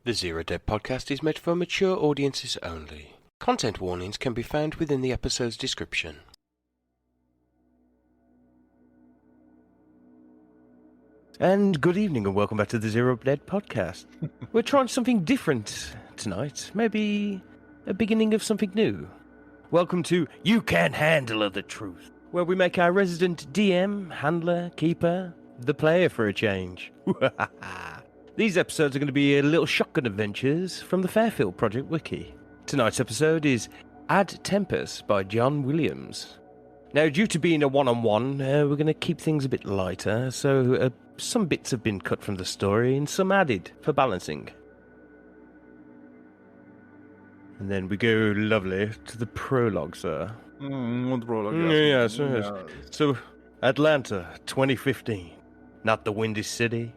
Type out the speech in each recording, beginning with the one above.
The Zero Dead podcast is meant for mature audiences only. Content warnings can be found within the episode's description. And good evening and welcome back to the Zero Dead podcast. We're trying something different tonight. Maybe a beginning of something new. Welcome to You Can't Handle the Truth, where we make our resident DM, handler, keeper, the player for a change. These episodes are going to be little shotgun adventures from the Fairfield Project Wiki. Tonight's episode is Add Tempus by John Williams. Now, due to being a one-on-one, we're going to keep things a bit lighter, so some bits have been cut from the story and some added for balancing. And then we go, lovely, to the prologue, sir. The prologue, Yes. So, Atlanta, 2015. Not the Windy City.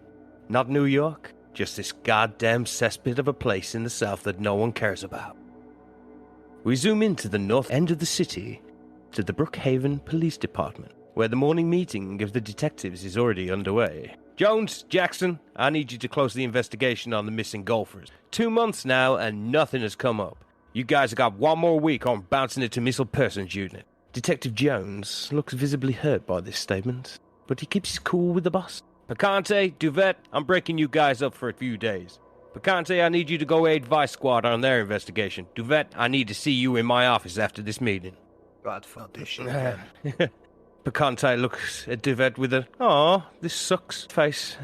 Not New York, just this goddamn cesspit of a place in the south that no one cares about. We zoom into the north end of the city, to the Brookhaven Police Department, where the morning meeting of the detectives is already underway. Jones, Jackson, I need you to close the investigation on the missing golfers. 2 months now and nothing has come up. You guys have got 1 more week on bouncing it to missing persons unit. Detective Jones looks visibly hurt by this statement, but he keeps his cool with the boss. Picante, Duvet, I'm breaking you guys up for a few days. Picante, I need you to go aid Vice Squad on their investigation. Duvet, I need to see you in my office after this meeting. God Foundation. Picante looks at Duvet with a, "Aw, this sucks" face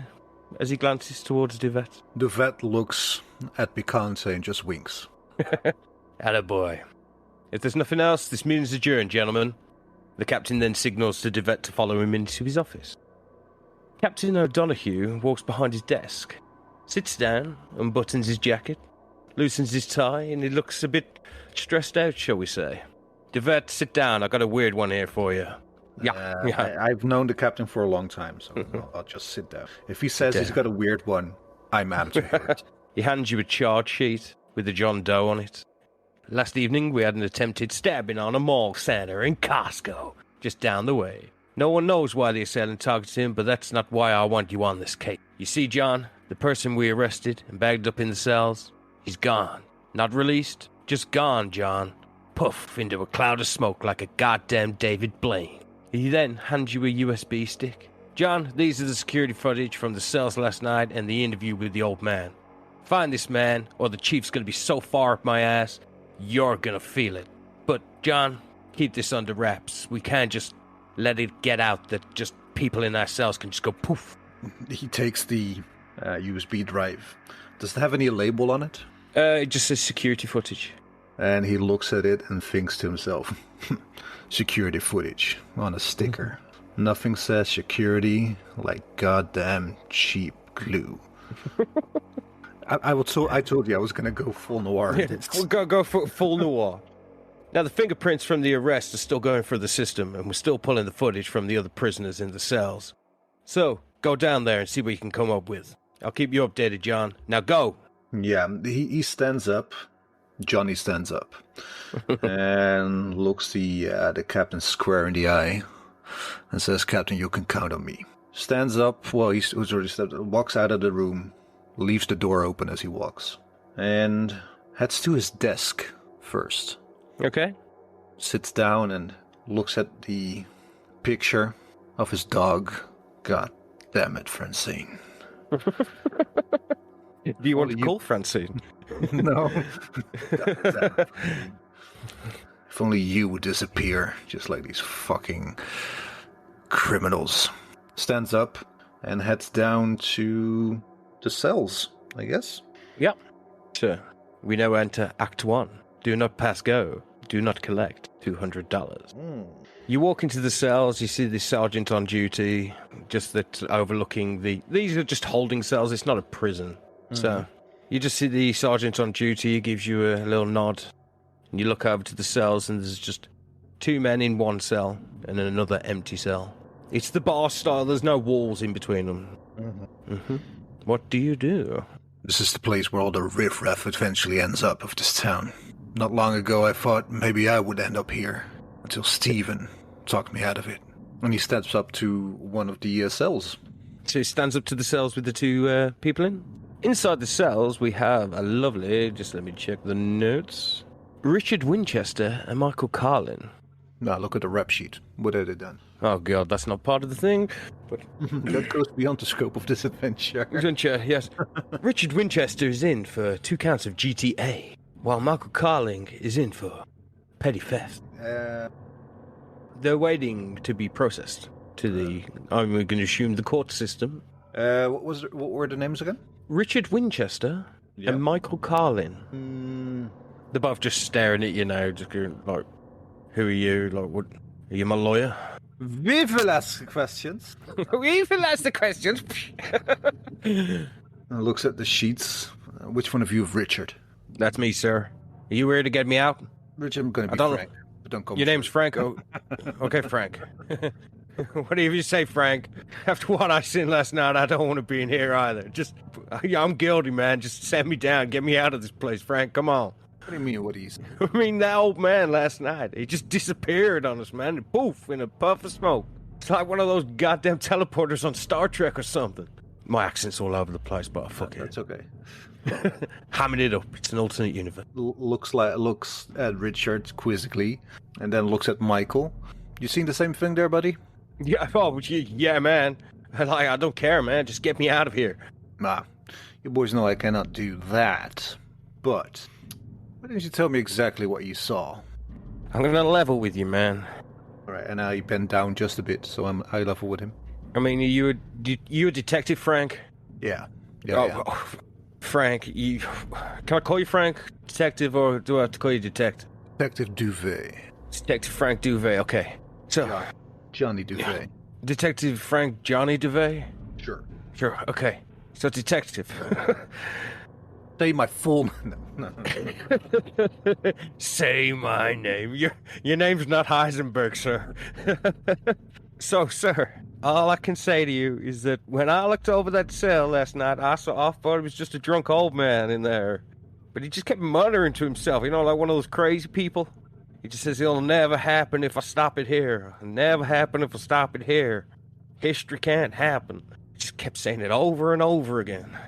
as he glances towards Duvet. Duvet looks at Picante and just winks. Attaboy. If there's nothing else, this meeting's adjourned, gentlemen. The captain then signals to Duvet to follow him into his office. Captain O'Donoghue walks behind his desk, sits down, unbuttons his jacket, loosens his tie, and he looks a bit stressed out, shall we say. Duvet, sit down. I got a weird one here for you. Yeah. I've known the captain for a long time, so I'll just sit down. If he says he's got a weird one, I'm out to hear it. He hands you a charge sheet with a John Doe on it. Last evening, we had an attempted stabbing on a mall center in Costco, just down the way. No one knows why the assailant targets him, but that's not why I want you on this case. You see, John, the person we arrested and bagged up in the cells, he's gone. Not released, just gone, John. Puff into a cloud of smoke like a goddamn David Blaine. He then hands you a USB stick. John, these are the security footage from the cells last night and the interview with the old man. Find this man, or the chief's gonna be so far up my ass, you're gonna feel it. But, John, keep this under wraps. We can't just let it get out that just people in our cells can just go poof. He takes the USB drive. Does it have any label on it? It just says security footage. And he looks at it and thinks to himself, security footage on a sticker. Nothing says security like goddamn cheap glue. I told you I was going to go full noir. Go for full noir. Now, the fingerprints from the arrest are still going through the system, and we're still pulling the footage from the other prisoners in the cells. So, go down there and see what you can come up with. I'll keep you updated, John. Now go! Yeah, he stands up. Johnny stands up. And looks the captain square in the eye. And says, Captain, you can count on me. Stands up, well, he's already stepped, walks out of the room. Leaves the door open as he walks. And heads to his desk first. Okay. Sits down and looks at the picture of his dog. God damn it, Francine. Do you want to call Francine? No. God damn it. If only you would disappear, just like these fucking criminals. Stands up and heads down to the cells, I guess. Yep. Sure. We now enter Act 1. Do not pass go. Do not collect $200. You walk into the cells, you see the sergeant on duty, just that overlooking these are just holding cells, it's not a prison. So, you just see the sergeant on duty, he gives you a little nod, and you look over to the cells, and there's just 2 men in one cell, and another empty cell. It's the bar style, there's no walls in between them. What do you do? This is the place where all the riffraff eventually ends up of this town. Not long ago I thought maybe I would end up here, until Steven talked me out of it. And he steps up to one of the cells. So he stands up to the cells with the 2 people in? Inside the cells, we have a lovely, just let me check the notes, Richard Winchester and Michael Carlin. Now look at the rap sheet. What had it done? Oh god, that's not part of the thing. But that goes beyond the scope of this adventure. Yes. Richard Winchester is in for 2 counts of GTA, while Michael Carling is in for petty theft. They're waiting to be processed to the, I'm going to assume, the court system. What were the names again? Richard Winchester and Michael Carlin. They're both just staring at you now, just going like, who are you? Like, what? Are you my lawyer? We will ask the questions. We will ask the questions. Looks at the sheets. Which one of you is Richard? That's me, sir. Are you here to get me out? Richard, I'm going to be Frank. But don't call me Your name's Frank? Oh, okay, Frank. Whatever you say, Frank. After what I seen last night, I don't want to be in here either. Just, I'm guilty, man. Just send me down. Get me out of this place, Frank. Come on. What do you mean, what is? I mean, that old man last night, he just disappeared on us, man. And poof, in a puff of smoke. It's like one of those goddamn teleporters on Star Trek or something. My accent's all over the place, but fuck it. That's okay. Hamming it up. It's an alternate universe. Looks at Richard quizzically, and then looks at Michael. You seen the same thing there, buddy? Yeah, yeah, man. I don't care, man. Just get me out of here. Nah, you boys know I cannot do that. But why didn't you tell me exactly what you saw? I'm gonna level with you, man. All right, and I bend down just a bit, so I'm eye level with him. I mean, are you a detective, Frank? Yeah. Oh, Frank, can I call you Frank, detective, or do I have to call you detective? Detective Duvet. Detective Frank Duvet. Okay. So, Johnny Duvet. Yeah. Detective Frank Johnny Duvet? Sure. Okay. So, detective. Say my full no. Say my name. Your name's not Heisenberg, sir. So, sir, all I can say to you is that when I looked over that cell last night, I thought it was just a drunk old man in there. But he just kept muttering to himself, like one of those crazy people. He just says, it'll never happen if I stop it here. It'll never happen if I stop it here. History can't happen. He just kept saying it over and over again.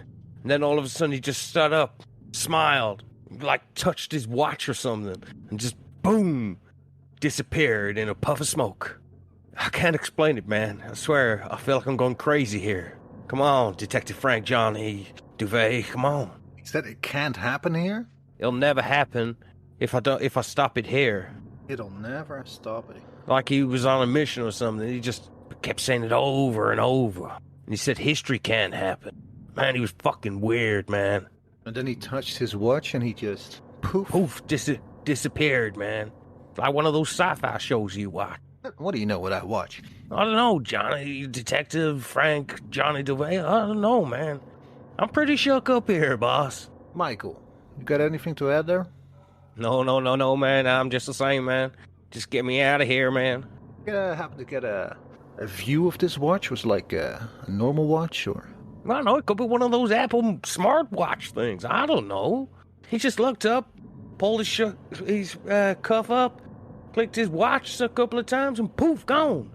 And then all of a sudden he just stood up, smiled, like touched his watch or something, and just boom, disappeared in a puff of smoke. I can't explain it, man. I swear, I feel like I'm going crazy here. Come on, Detective Frank Johnny Duvet, come on. He said it can't happen here? It'll never happen if I stop it here. It'll never stop it. Like he was on a mission or something. He just kept saying it over and over. And he said history can't happen. Man, he was fucking weird, man. And then he touched his watch and he just poof, disappeared, man. Like one of those sci-fi shows you watch. What do you know what I watch? I don't know, Johnny, Detective Frank Johnny DeVay. I don't know, man. I'm pretty shook up here, boss. Michael, you got anything to add there? No, man. I'm just the same, man. Just get me out of here, man. You happen to get a view of this watch? Was it like a normal watch, or? I don't know. It could be one of those Apple smartwatch things. I don't know. He just looked up, pulled his cuff up, clicked his watch a couple of times, and poof, gone.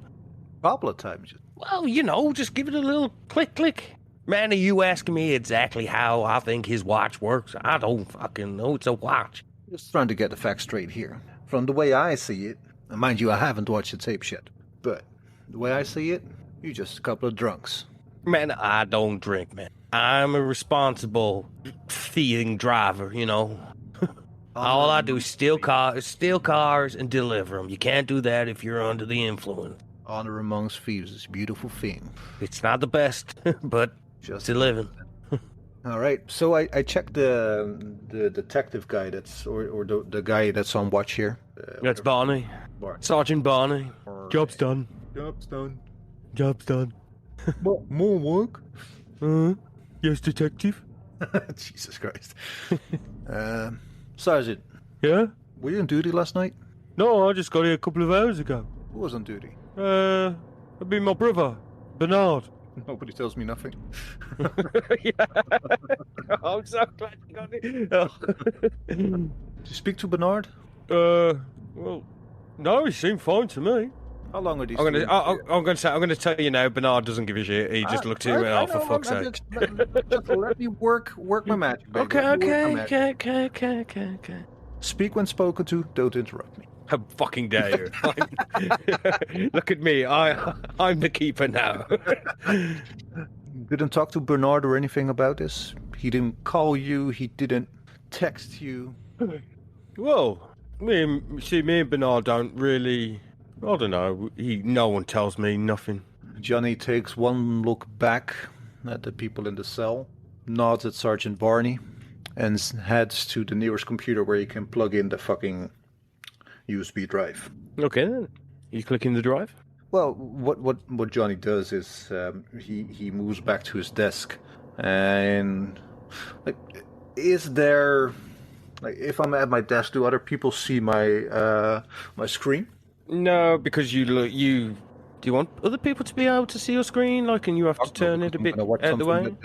Couple of times? Well, just give it a little click. Man, are you asking me exactly how I think his watch works? I don't fucking know. It's a watch. Just trying to get the facts straight here. From the way I see it, and mind you, I haven't watched the tape yet, but the way I see it, you're just a couple of drunks. Man, I don't drink, man. I'm a responsible thieving driver, All I do is steal cars, and deliver them. You can't do that if you're under the influence. Honor amongst thieves is a beautiful thing. It's not the best, but just a living. All right, so I checked the detective guy or the guy that's on watch here. That's Barney. Sergeant Barney. Right. Job's done. What, more work? Yes, detective. Jesus Christ. Sergeant. Yeah? Were you on duty last night? No, I just got here a couple of hours ago. Who was on duty? It'd be my brother, Bernard. Nobody tells me nothing. Yeah. I'm so glad you got it. Did you speak to Bernard? Well, no, he seemed fine to me. How long are these? I'm gonna tell you now. Bernard doesn't give a shit. He just looked at you and went, "Oh, for fuck's sake!" Just let me work my magic, baby. Okay. Speak when spoken to. Don't interrupt me. How fucking dare you? Look at me. I'm the keeper now. Didn't talk to Bernard or anything about this. He didn't call you. He didn't text you. Well, me and Bernard don't really. I don't know. No one tells me nothing. Johnny takes one look back at the people in the cell, nods at Sergeant Barney, and heads to the nearest computer where you can plug in the fucking USB drive. Okay, then. You clicking the drive? Well, what Johnny does is he moves back to his desk, and like, is there like if I'm at my desk, do other people see my my screen? No, because you do you want other people to be able to see your screen? Like, and you have to turn it a bit out of the way?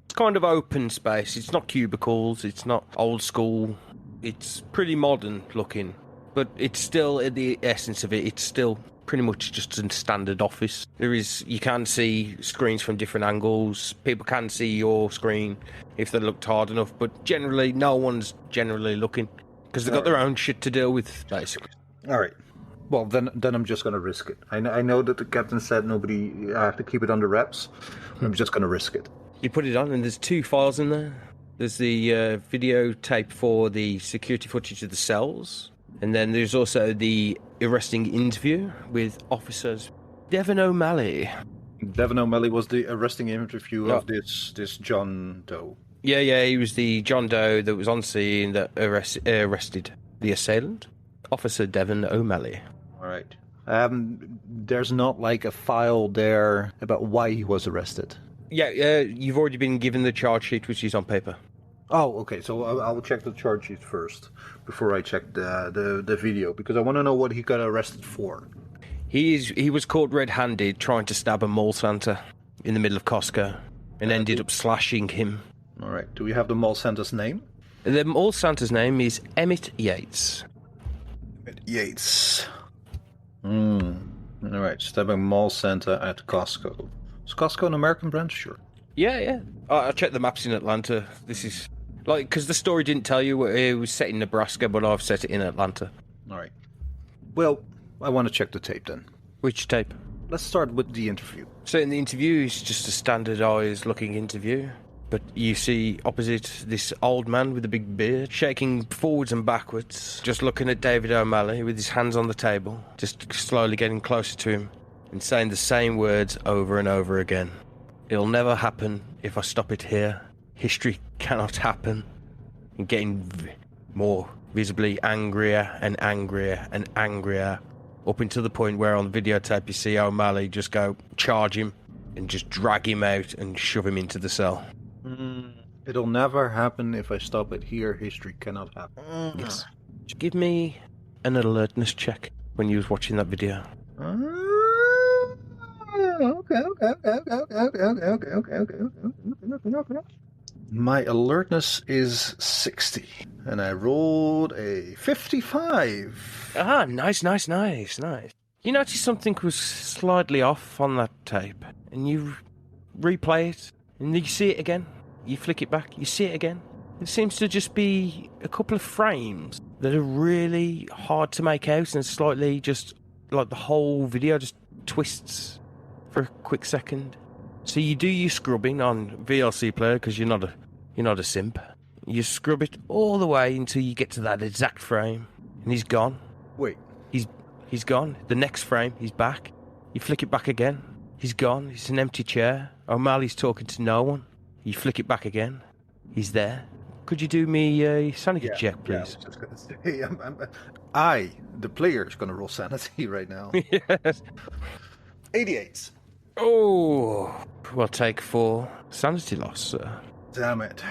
It's kind of open space. It's not cubicles. It's not old school. It's pretty modern looking. But it's still, in the essence of it, it's still pretty much just a standard office. You can see screens from different angles. People can see your screen if they looked hard enough. But generally, no one's generally looking. Because they've got their own shit to deal with, basically. All right. Well, then I'm just going to risk it. I know that the captain said I have to keep it under wraps. I'm just going to risk it. You put it on, and there's 2 files in there. There's the videotape for the security footage of the cells, and then there's also the arresting interview with officers Devon O'Malley. Devon O'Malley was the arresting interview of this John Doe. Yeah, he was the John Doe that was on scene that arrested the assailant, Officer Devon O'Malley. All right. There's not like a file there about why he was arrested. Yeah, you've already been given the charge sheet, which is on paper. Oh, okay. So I'll check the charge sheet first before I check the video, because I want to know what he got arrested for. He was caught red-handed trying to stab a mall Santa in the middle of Costco and ended up slashing him. All right. Do we have the mall Santa's name? The mall Santa's name is Emmett Yates. Emmett Yates. All right. Stabbing mall Santa at Costco. Is Costco an American brand? Sure. Yeah. I checked the maps in Atlanta. This is because the story didn't tell you it was set in Nebraska, but I've set it in Atlanta. All right. Well, I want to check the tape then. Which tape? Let's start with the interview. So in the interview, it's just a standardized looking interview. But you see opposite this old man with a big beard, shaking forwards and backwards, just looking at David O'Malley with his hands on the table, just slowly getting closer to him and saying the same words over and over again. It'll never happen if I stop it here. History cannot happen. And getting more visibly angrier and angrier and angrier, up until the point where on the videotape you see O'Malley just go charge him and just drag him out and shove him into the cell. It'll never happen if I stop it here. History cannot happen. Yes. Give me an alertness check when you was watching that video. Okay. My alertness is 60, and I rolled a 55. Ah, nice. You notice something was slightly off on that tape, and you replay it, and you see it again. You flick it back, you see it again. It seems to just be a couple of frames that are really hard to make out, and slightly just like the whole video just twists for a quick second. So you do your scrubbing on VLC player because you're not a simp. You scrub it all the way until you get to that exact frame, and he's gone. Wait, he's gone. The next frame, he's back. You flick it back again. He's gone. It's an empty chair. O'Malley's talking to no one. You flick it back again. He's there. Could you do me a sanity check, please? Yeah, I was just going to say, the player, is going to roll sanity right now. Yes. 88. Oh, well, take 4 sanity loss, sir. Damn it.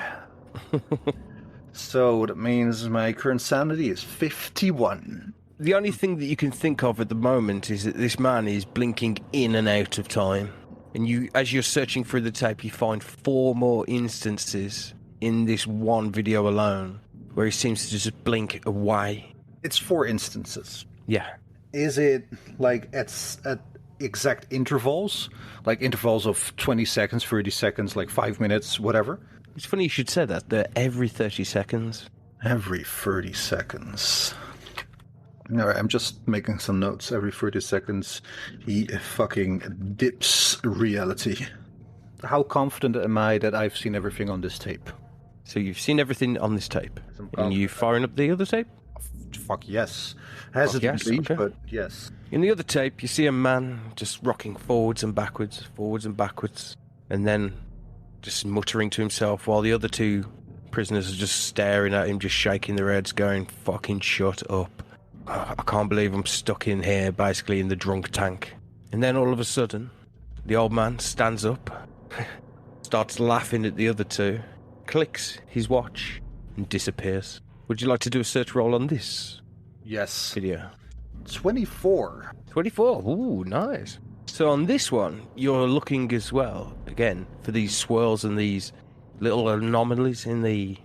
So that means my current sanity is 51. The only thing that you can think of at the moment is that this man is blinking in and out of time. And you, as you're searching through the tape, you find 4 more instances in this one video alone where he seems to just blink away. It's 4 instances. Yeah. Is it like at exact intervals? Like intervals of 20 seconds, 30 seconds, like 5 minutes, whatever? It's funny you should say that. They're every 30 seconds. Every 30 seconds. Alright, I'm just making some notes. Every 30 seconds, he fucking dips reality. How confident am I that I've seen everything on this tape? So you've seen everything on this tape. And you firing up the other tape? Fuck yes. Hesitantly, okay. but yes. In the other tape, you see a man just rocking forwards and backwards, and then just muttering to himself while the other two prisoners are just staring at him, just shaking their heads, going, fucking shut up. Oh, I can't believe I'm stuck in here, basically in the drunk tank. And then all of a sudden, the old man stands up, starts laughing at the other two, clicks his watch, and disappears. Would you like to do a search roll on this Yes. video? 24. 24. Ooh, nice. So on this one, you're looking as well, again, for these swirls and these little anomalies in the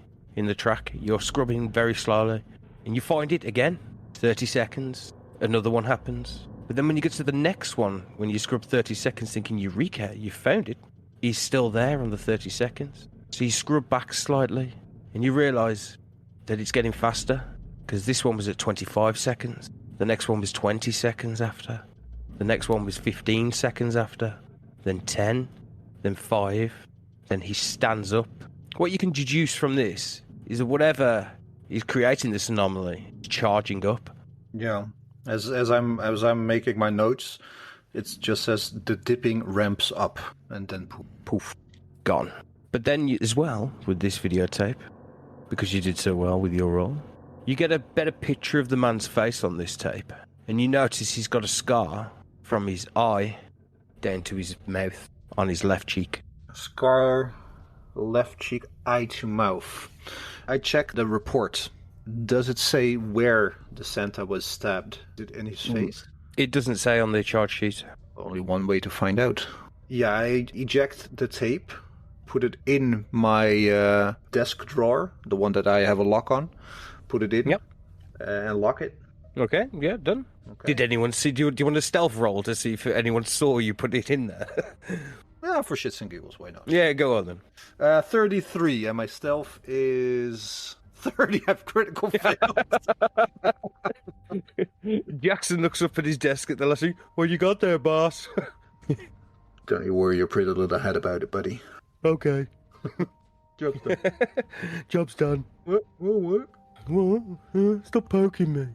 track. You're scrubbing very slowly, and you find it again. 30 seconds, another one happens. But then when you get to the next one, when you scrub 30 seconds thinking, Eureka, you found it, he's still there on the 30 seconds. So you scrub back slightly, and you realise that it's getting faster, because this one was at 25 seconds. The next one was 20 seconds after. The next one was 15 seconds after. Then 10. Then 5. Then he stands up. What you can deduce from this is that whatever is creating this anomaly is charging up. Yeah. As I'm making my notes, it just says the dipping ramps up, and then poof, gone. But then you, as well, with this videotape, because you did so well with your role, you get a better picture of the man's face on this tape, and you notice he's got a scar from his eye down to his mouth on his left cheek. Scar, left cheek, eye to mouth. I checked the report. Does it say where the Santa was stabbed? Is it in his face? It doesn't say on the charge sheet. Only one way to find out. Yeah, I eject the tape, put it in my desk drawer, the one that I have a lock on, put it in, yep, and lock it. Okay, yeah, done. Okay. Did anyone see? Do you want a stealth roll to see if anyone saw you put it in there? Yeah, for shits and giggles, why not? Yeah, go on then. 33, and my stealth is 30. I've critical failed. Jackson looks up at his desk at the last thing. What you got there, boss? Don't you worry your pretty little head about it, buddy. Okay. Job's done. Job's done. What? Stop poking me.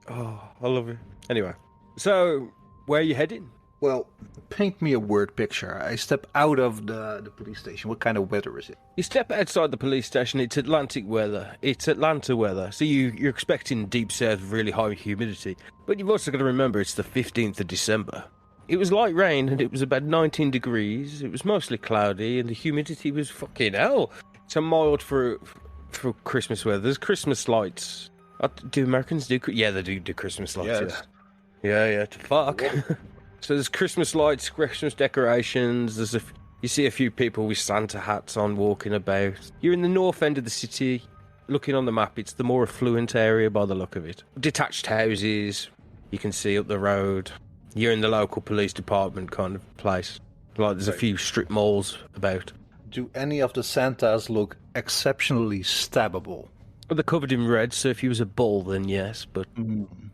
Oh, I love it. Anyway, so where are you heading? Well, paint me a word picture. I step out of the police station. What kind of weather is it? You step outside the police station, it's Atlantic weather. It's Atlanta weather. So you're expecting deep south, really high humidity. But you've also got to remember it's the 15th of December. It was light rain and it was about 19 degrees. It was mostly cloudy and the humidity was fucking hell. It's a mild for Christmas weather. There's Christmas lights. Do Americans do? Yeah, they do Christmas lights. Yes. Yeah. Fuck. So there's Christmas lights, Christmas decorations. You see a few people with Santa hats on walking about. You're in the north end of the city. Looking on the map, it's the more affluent area by the look of it. Detached houses. You can see up the road. You're in the local police department kind of place. Like there's a few strip malls about. Do any of the Santas look exceptionally stabbable? Well, they're covered in red, so if he was a bull, then yes. But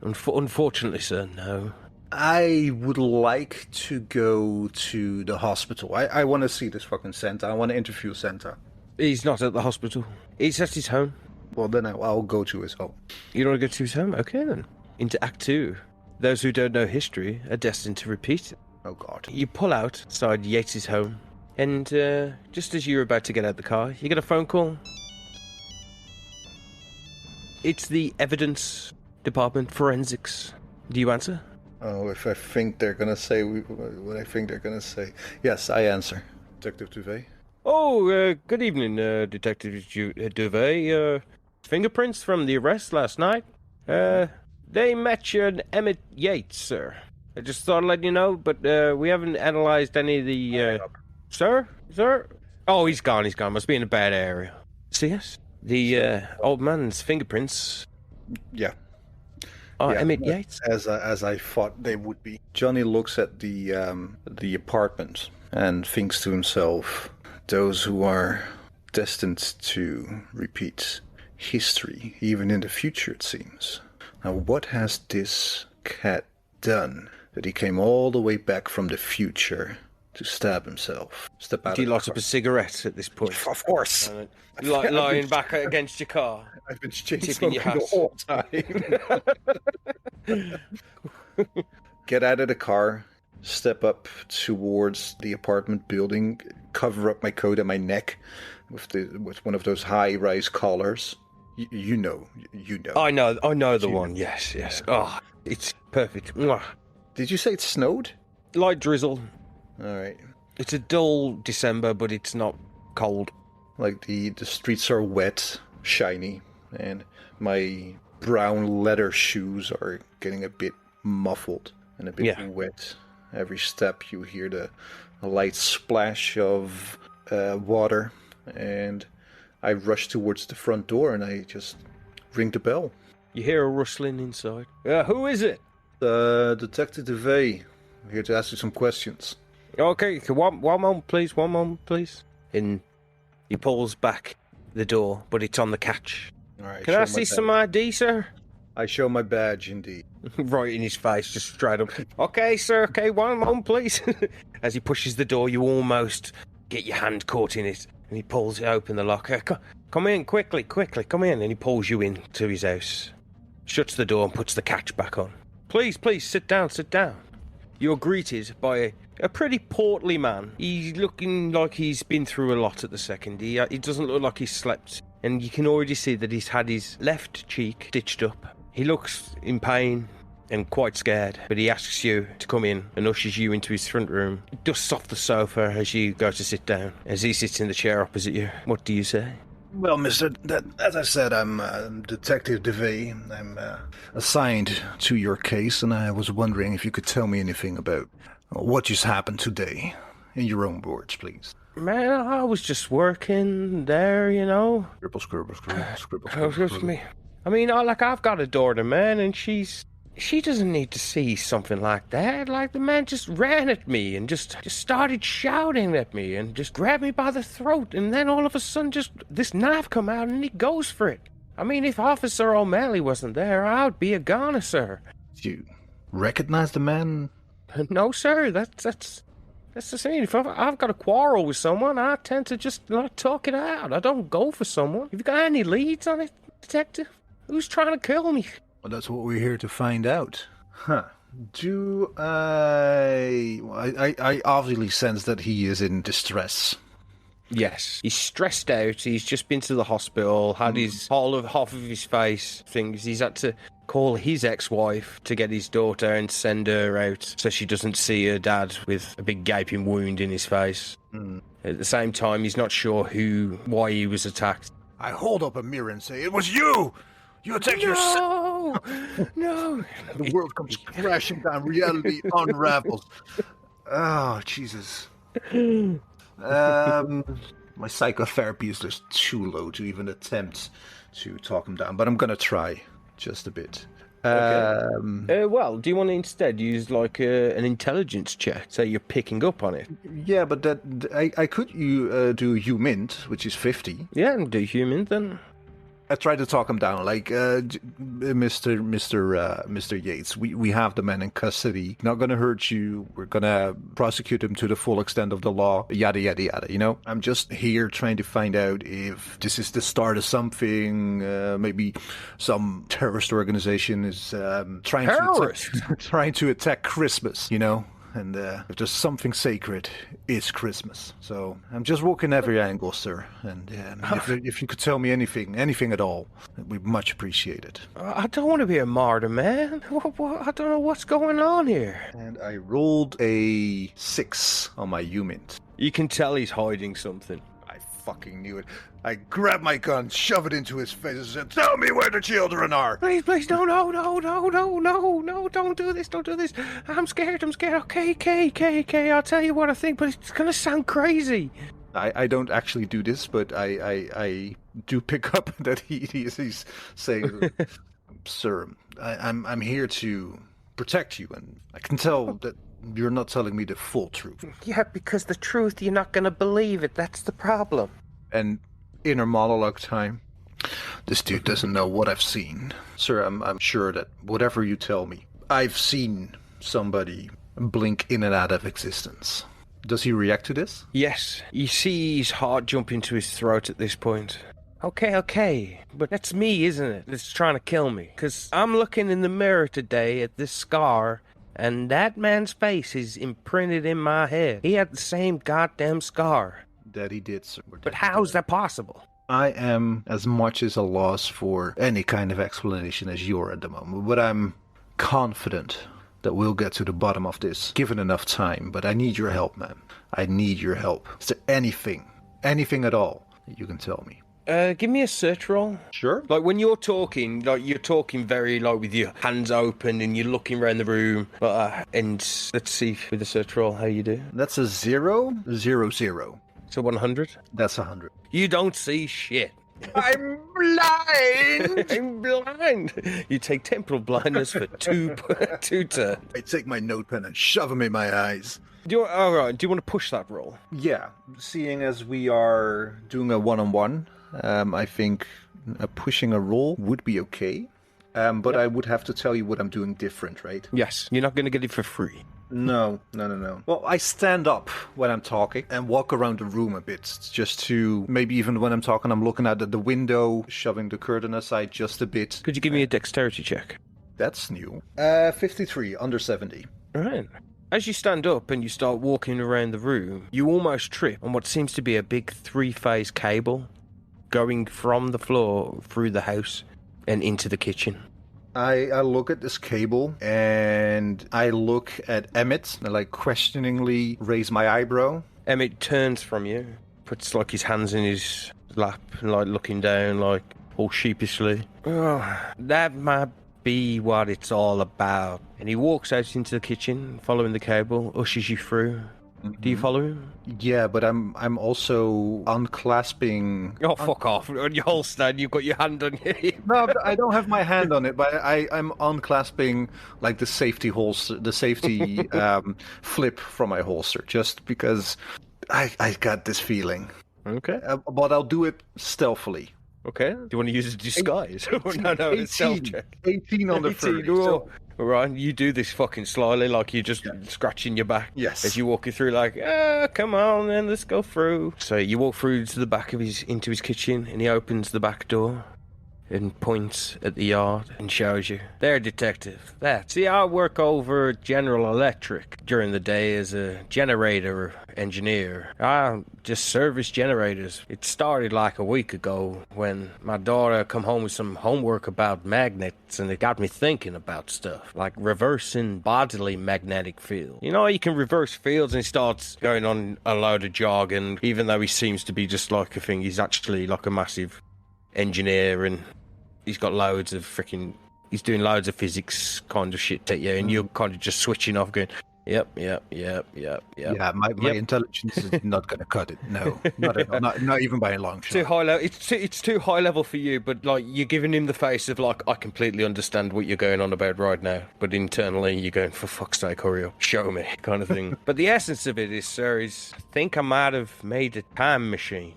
unfortunately, sir, no. I would like to go to the hospital. I want to see this fucking Santa. I want to interview Santa. He's not at the hospital. He's at his home. Well, then I'll go to his home. You don't want to go to his home? Okay, then. Into Act 2. Those who don't know history are destined to repeat it. Oh, God. You pull outside Yates's home, and just as you're about to get out the car, you get a phone call. It's the evidence department, forensics. Do you answer? Oh, if I think they're going to say what I think they're going to say. Yes, I answer. Detective Duvet. Oh, good evening, Detective Duvet. Fingerprints from the arrest last night. They match Emmett Yates, sir. I just thought I'd let you know, but we haven't analyzed any of the... Sir? Oh, he's gone. Must be in a bad area. See us? The old man's fingerprints. Yeah. Oh, Yeah, Emmett Yates. as I thought they would be. Johnny looks at the apartment and thinks to himself, those who are destined to repeat history, even in the future, it seems. Now, what has this cat done that he came all the way back from the future to stab himself? Step out. Do you light up a cigarette at this point? Of course. Lying back against your car. I've been chain Tipping your smoking the whole time. Get out of the car, step up towards the apartment building, cover up my coat and my neck with one of those high-rise collars. You know. I know the one. Yes. Oh, it's perfect. Mwah. Did you say it snowed? Light drizzle. All right. It's a dull December, but it's not cold. Like the streets are wet, shiny, and my brown leather shoes are getting a bit muffled and a bit wet. Every step you hear the light splash of water, and I rush towards the front door and I just ring the bell. You hear a rustling inside. Who is it? Detective Duvet. I'm here to ask you some questions. Okay, one moment, please. And he pulls back the door, but it's on the catch. All right, Can I see some ID, sir? I show my badge, indeed. Right in his face, just straight up. Okay, sir, okay, one moment, please. As he pushes the door, you almost get your hand caught in it, and he pulls it open, the lock. Come in, quickly, come in. And he pulls you into his house, shuts the door and puts the catch back on. Please, sit down. You're greeted by a pretty portly man. He's looking like he's been through a lot at the second. He doesn't look like he's slept. And you can already see that he's had his left cheek stitched up. He looks in pain and quite scared. But he asks you to come in and ushers you into his front room. Dusts off the sofa as you go to sit down. As he sits in the chair opposite you. What do you say? Well, mister, as I said, I'm Detective Duvet. I'm assigned to your case, and I was wondering if you could tell me anything about what just happened today. In your own words, please. Man, I was just working there, you know. Scribble. Excuse me. I mean, I've got a daughter, man, and she doesn't need to see something like that. Like, the man just ran at me and just started shouting at me and just grabbed me by the throat. And then all of a sudden, just this knife come out and he goes for it. I mean, if Officer O'Malley wasn't there, I would be a goner, sir. Do you recognize the man? No, sir. That's the thing. If I've got a quarrel with someone, I tend to just talk it out. I don't go for someone. Have you got any leads on it, detective? Who's trying to kill me? Well, that's what we're here to find out. Huh. Do I obviously sense that he is in distress. Yes. He's stressed out. He's just been to the hospital, had his half of his face things. He's had to call his ex-wife to get his daughter and send her out so she doesn't see her dad with a big gaping wound in his face. At the same time, he's not sure why he was attacked. I hold up a mirror and say, "It was you! You attacked yourself!" No! The world comes crashing down. Reality unravels. Oh, Jesus. My psychotherapy is just too low to even attempt to talk him down, but I'm gonna try just a bit. Okay. Well, do you want to instead use like an intelligence check, so you're picking up on it? Yeah, but I could do human, which is 50. Yeah, and do human then. I tried to talk him down, like, Mr. Yates, we have the man in custody. Not gonna hurt you. We're gonna prosecute him to the full extent of the law. Yada, yada, yada, you know? I'm just here trying to find out if this is the start of something. Maybe some terrorist organization is trying to attack Christmas, you know? And if there's something sacred, it's Christmas. So I'm just walking every angle, sir. And if you could tell me anything at all, we'd much appreciate it. I don't want to be a martyr, man. I don't know what's going on here. And I rolled a 6 on my human. You can tell he's hiding something. I fucking knew it. I grabbed my gun, shoved it into his face, and said, "Tell me where the children are!" Please, no, don't do this. I'm scared. Okay, I'll tell you what I think, but it's gonna sound crazy. I don't actually do this, but I do pick up that he's saying, Sir, I'm here to protect you, and I can tell that you're not telling me the full truth. Yeah, because the truth, you're not gonna believe it. That's the problem. And inner monologue time. This dude doesn't know what I've seen. Sir, I'm sure that whatever you tell me, I've seen somebody blink in and out of existence. Does he react to this? Yes. You see his heart jump into his throat at this point. Okay. But that's me, isn't it? That's trying to kill me. Because I'm looking in the mirror today at this scar, and that man's face is imprinted in my head. He had the same goddamn scar. That he did, sir. But how's that possible? I am as much as a loss for any kind of explanation as you're at the moment, but I'm confident that we'll get to the bottom of this, given enough time. But I need your help, man. I need your help. Is there anything at all that you can tell me? Give me a search roll. Sure. Like, when you're talking very, like, with your hands open and you're looking around the room. And let's see with the search roll how you do. That's a 0, 0, 0. So 100? That's 100. You don't see shit. I'm blind! I'm blind. You take temporal blindness for two turns. I take my notepen and shove them in my eyes. Do you want to push that roll? Yeah, seeing as we are doing a one-on-one, I think pushing a roll would be okay. But yep. I would have to tell you what I'm doing different, right? Yes, you're not going to get it for free. No. Well, I stand up when I'm talking and walk around the room a bit, just to, maybe even when I'm talking, I'm looking out at the window, shoving the curtain aside just a bit. Could you give me a dexterity check? That's new. 53, under 70. All right. As you stand up and you start walking around the room, you almost trip on what seems to be a big 3-phase cable going from the floor through the house and into the kitchen. I look at this cable and I look at Emmett and questioningly raise my eyebrow. Emmett turns from you, puts his hands in his lap and looking down all sheepishly. Oh, that might be what it's all about. And he walks out into the kitchen, following the cable, ushers you through. Mm-hmm. Do you follow him? Yeah, but I'm also unclasping. Oh, fuck off. On your holster, you've got your hand on your hip. No, I don't have my hand on it, but I'm unclasping the safety holster, the safety flip from my holster, just because I got this feeling. Okay. But I'll do it stealthily. Okay. Do you want to use a disguise? 18, no, it's stealth check. 18 on the 30. So... Right, you do this fucking slyly, you're just scratching your back. Yes. As you walk through, come on, then let's go through. So you walk through to the back of into his kitchen, and he opens the back door and points at the yard and shows you. There, detective. See, I work over at General Electric during the day as a generator engineer. I just service generators. It started a week ago when my daughter come home with some homework about magnets, and it got me thinking about stuff like reversing bodily magnetic field. You know, you can reverse fields, and he starts going on a load of jargon, even though he seems to be just a thing. He's actually a massive engineer, and he's got loads of he's doing loads of physics kind of shit at you, and you're kind of just switching off going, yep. Yeah, my intelligence is not going to cut it. No, not at all. Not even by a long shot. Too high level. It's too high level for you, but you're giving him the face of I completely understand what you're going on about right now, but internally you're going, for fuck's sake, hurry up, show me, kind of thing. But the essence of it is, sir, I think I might have made a time machine.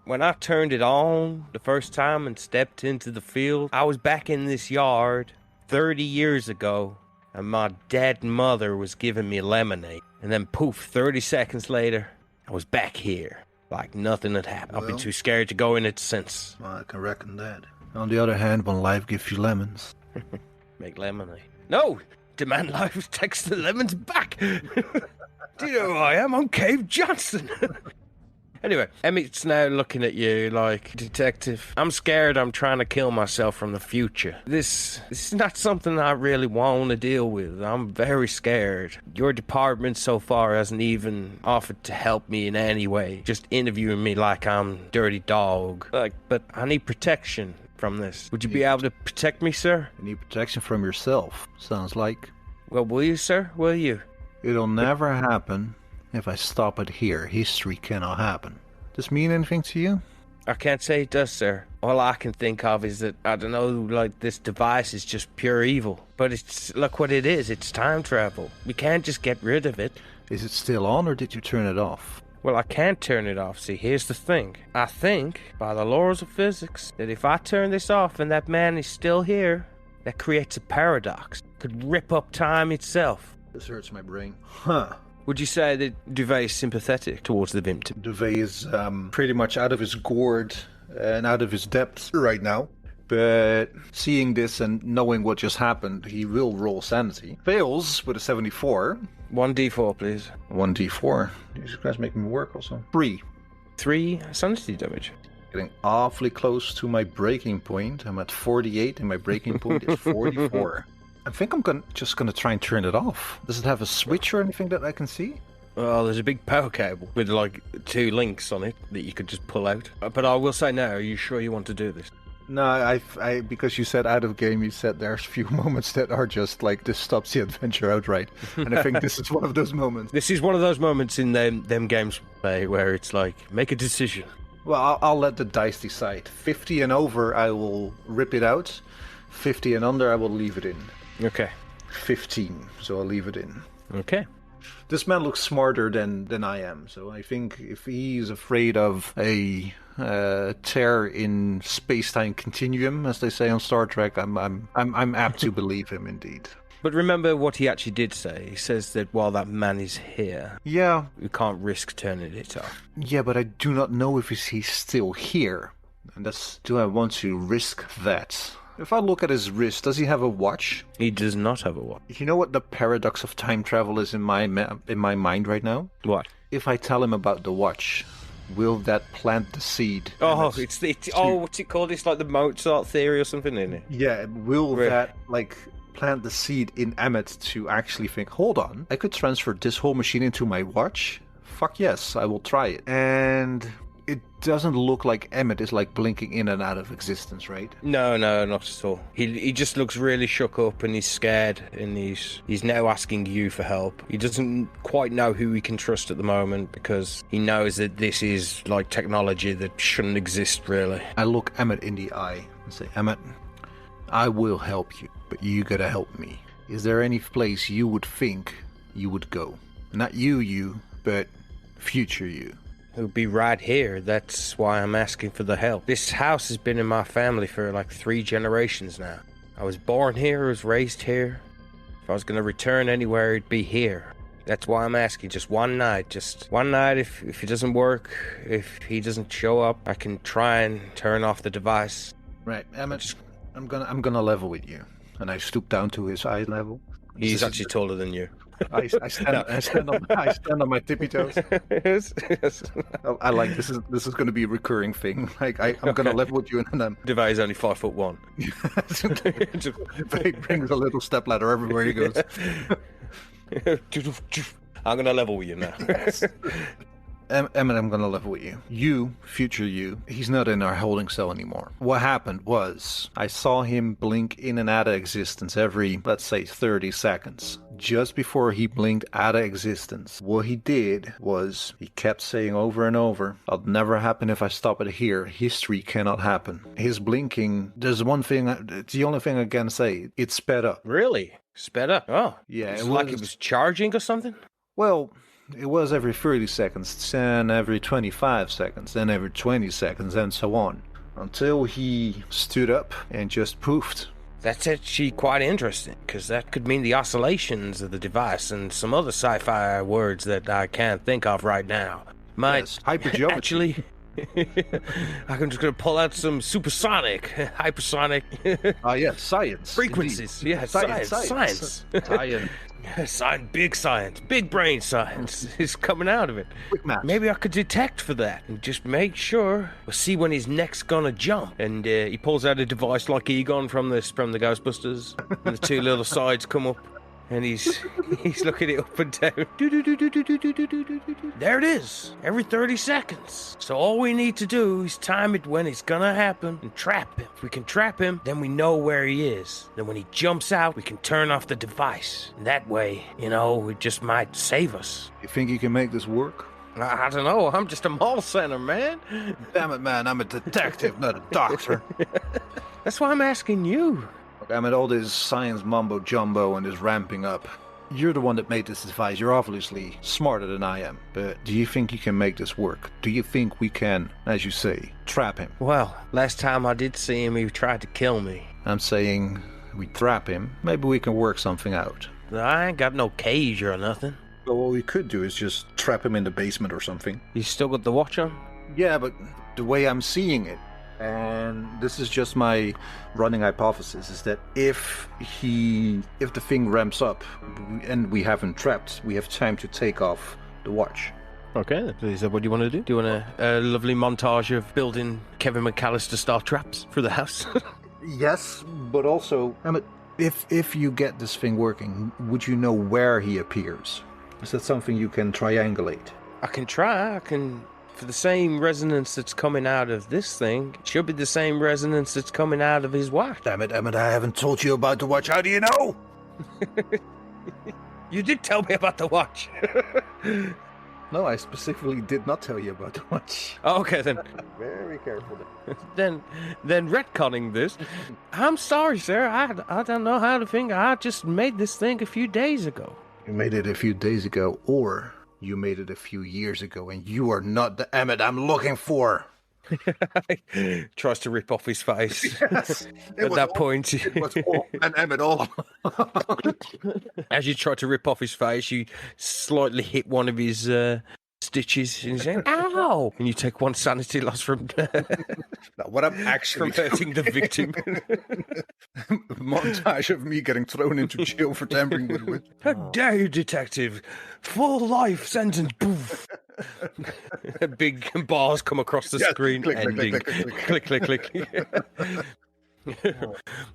When I turned it on the first time and stepped into the field, I was back in this yard 30 years ago, and my dead mother was giving me lemonade. And then poof, 30 seconds later, I was back here. Nothing had happened. I've been too scared to go in it since. Well, I can reckon that. On the other hand, when life gives you lemons... Make lemonade. No! Demand life takes the lemons back! Do you know who I am? I'm Cave Johnson! Anyway, Emmett's now looking at you detective, I'm scared I'm trying to kill myself from the future. This is not something I really want to deal with. I'm very scared. Your department so far hasn't even offered to help me in any way, just interviewing me like I'm dirty dog. But I need protection from this. Would you be able to protect me, sir? You need protection from yourself, sounds like. Well, will you, sir? Will you? It'll never happen. If I stop it here, history cannot happen. Does this mean anything to you? I can't say it does, sir. All I can think of is that, I don't know, like, this device is just pure evil. But look what it is. It's time travel. We can't just get rid of it. Is it still on, or did you turn it off? Well, I can't turn it off. See, here's the thing. I think, by the laws of physics, that if I turn this off and that man is still here, that creates a paradox. Could rip up time itself. This hurts my brain. Huh. Would you say that Duvet is sympathetic towards the victim? Duvet is pretty much out of his gourd and out of his depth right now. But seeing this and knowing what just happened, he will roll sanity. Fails with a 74. 1d4, please. 1d4. These guys make me work also. 3. 3 sanity damage. Getting awfully close to my breaking point. I'm at 48 and my breaking point is 44. I think I'm just gonna try and turn it off. Does it have a switch or anything that I can see? Well, there's a big power cable with like 2 links on it that you could just pull out. But I will say now, are you sure you want to do this? No, I because you said out of game, you said there's a few moments that are just like, this stops the adventure outright. And I think this is one of those moments. This is one of those moments in them games where it's like, make a decision. Well, I'll let the dice decide. 50 and over, I will rip it out. 50 and under, I will leave it in. Okay. 15, so I'll leave it in. Okay. This man looks smarter than I am, so I think if he's afraid of a tear in space-time continuum, as they say on Star Trek, I'm apt to believe him indeed. But remember what he actually did say. He says that while that man is here, yeah, we can't risk turning it off. Yeah, but I do not know if he's still here, and do I want to risk that? If I look at his wrist, does he have a watch? He does not have a watch. You know what the paradox of time travel is in my mind right now? What? If I tell him about the watch, will that plant the seed? Oh, what's it called? It's like the Mozart theory or something, isn't it? Yeah, will that like plant the seed in Emmett to actually think, hold on, I could transfer this whole machine into my watch? Fuck yes, I will try it. And it doesn't look like Emmett is like blinking in and out of existence, right? No, not at all. He just looks really shook up and he's scared and he's now asking you for help. He doesn't quite know who he can trust at the moment because he knows that this is like technology that shouldn't exist really. I look Emmett in the eye and say, Emmett, I will help you, but you gotta help me. Is there any place you would think you would go? Not you, but future you. It would be right here. That's why I'm asking for the help. This house has been in my family for like 3 generations now. I was born here, I was raised here. If I was going to return anywhere, it'd be here. That's why I'm asking. Just one night. If it doesn't work, if he doesn't show up, I can try and turn off the device. Right, Emmett, I'm gonna level with you. And I stoop down to his eye level. He's actually taller than you. I stand on my tippy toes. Yes. I like this is going to be a recurring thing. Like I'm going to level with you, and then Duvet is only 5'1". He brings a little stepladder everywhere he goes. I'm going to level with you now. Yes. Emmett, I'm going to level with you. You, future you, he's not in our holding cell anymore. What happened was, I saw him blink in and out of existence every, let's say, 30 seconds. Just before he blinked out of existence, what he did was, he kept saying over and over, "It'll never happen if I stop it here. History cannot happen." His blinking, there's one thing, it's the only thing I can say, it sped up. Really? Sped up? Oh. Yeah. It's like it was charging or something? Well, it was every 30 seconds, then every 25 seconds, then every 20 seconds, and so on. Until he stood up and just poofed. That's actually quite interesting, because that could mean the oscillations of the device and some other sci-fi words that I can't think of right now. Yes, hypergeometry. Actually, I'm just going to pull out some supersonic, hypersonic... yes, science. Frequencies. Indeed. Yeah, science. Science. Science, big brain science is coming out of it. Quick math. Maybe I could detect for that and just make sure. We'll see when his neck's gonna jump. And he pulls out a device like Egon from the Ghostbusters, and the 2 little sides come up, and he's looking it up and down. There it is, every 30 seconds. So all we need to do is time it when it's gonna happen and trap him. If we can trap him, then we know where he is. Then when he jumps out, we can turn off the device. And that way, it just might save us. You think you can make this work? I don't know. I'm just a mall center, man. Damn it, man. I'm a detective, not a doctor. That's why I'm asking you. Look, I mean, all this science mumbo-jumbo and this ramping up. You're the one that made this device. You're obviously smarter than I am. But do you think you can make this work? Do you think we can, as you say, trap him? Well, last time I did see him, he tried to kill me. I'm saying we trap him. Maybe we can work something out. I ain't got no cage or nothing. Well, what we could do is just trap him in the basement or something. You still got the watch on? Yeah, but the way I'm seeing it, and this is just my running hypothesis, is that if the thing ramps up and we haven't trapped, we have time to take off the watch. Okay, is that what you want to do? Do you want a lovely montage of building Kevin McAllister style traps for the house? Yes, but also, if you get this thing working, would you know where he appears? Is that something you can triangulate? I can try. For the same resonance that's coming out of this thing, it should be the same resonance that's coming out of his watch. Damn it, Emmett, I haven't told you about the watch. How do you know? You did tell me about the watch. No, I specifically did not tell you about the watch. Okay, then. Very careful. Then retconning this. I'm sorry, sir. I don't know how to think. I just made this thing a few days ago. You made it a few days ago, or you made it a few years ago, and you are not the Emmett I'm looking for. Tries to rip off his face. Yes, At that point, it was all an Emmett all. As you try to rip off his face, you slightly hit one of his stitches, and you say, "Ow!" And you take one sanity loss from Now, what I'm actually from hurting the victim. Montage of me getting thrown into jail for tampering with witch. How dare you, detective? Full life sentence. Poof. Big bars come across the screen. Click, ending. click, click, click.